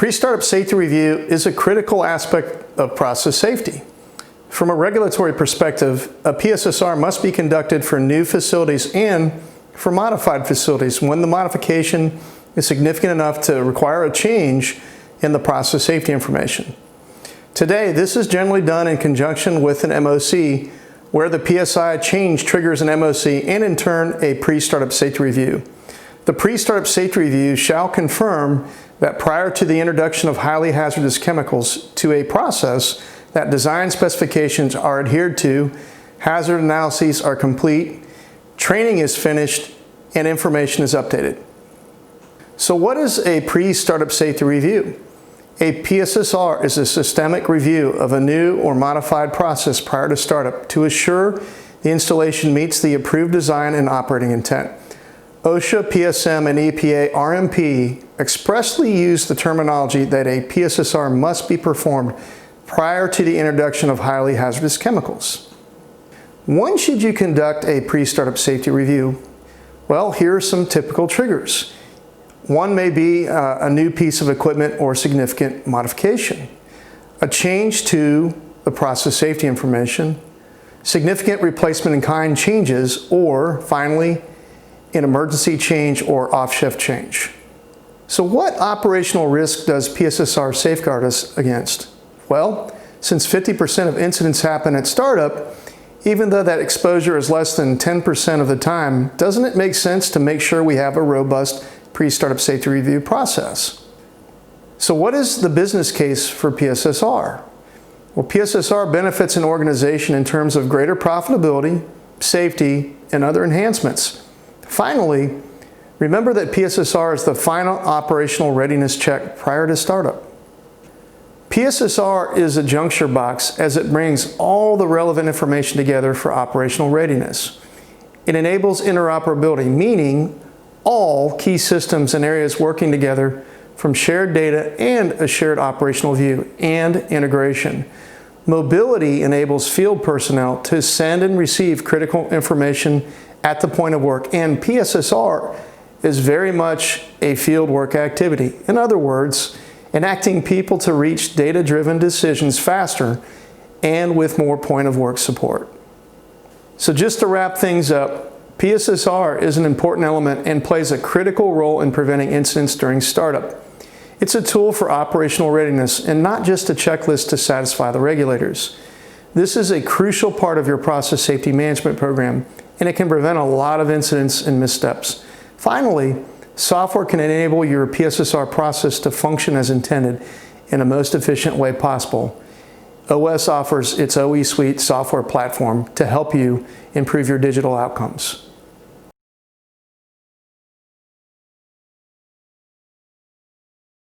Pre-startup safety review is a critical aspect of process safety. From a regulatory perspective, a PSSR must be conducted for new facilities and for modified facilities when the modification is significant enough to require a change in the process safety information. Today, this is generally done in conjunction with an MOC, where the PSI change triggers an MOC and in turn a pre-startup safety review. The pre-startup safety review shall confirm that prior to the introduction of highly hazardous chemicals to a process, that design specifications are adhered to, hazard analyses are complete, training is finished, and information is updated. So what is a pre-startup safety review? A PSSR is a systemic review of a new or modified process prior to startup to assure the installation meets the approved design and operating intent. OSHA, PSM, and EPA RMP expressly use the terminology that a PSSR must be performed prior to the introduction of highly hazardous chemicals. When should you conduct a pre-startup safety review? Well, here are some typical triggers. One may be a new piece of equipment or significant modification, a change to the process safety information, significant replacement in kind changes, or finally, an emergency change or off-shift change. So what operational risk does PSSR safeguard us against? Well, since 50% of incidents happen at startup, even though that exposure is less than 10% of the time, doesn't it make sense to make sure we have a robust pre-startup safety review process? So what is the business case for PSSR? Well, PSSR benefits an organization in terms of greater profitability, safety, and other enhancements. Finally, remember that PSSR is the final operational readiness check prior to startup. PSSR is a juncture box as it brings all the relevant information together for operational readiness. It enables interoperability, meaning all key systems and areas working together from shared data and a shared operational view and integration. Mobility enables field personnel to send and receive critical information at the point of work, and PSSR is very much a field work activity. In other words, enacting people to reach data-driven decisions faster and with more point of work support. So just to wrap things up, PSSR is an important element and plays a critical role in preventing incidents during startup. It's a tool for operational readiness and not just a checklist to satisfy the regulators. This is a crucial part of your process safety management program, and it can prevent a lot of incidents and missteps. Finally, software can enable your PSSR process to function as intended in the most efficient way possible. OS offers its OE Suite software platform to help you improve your digital outcomes.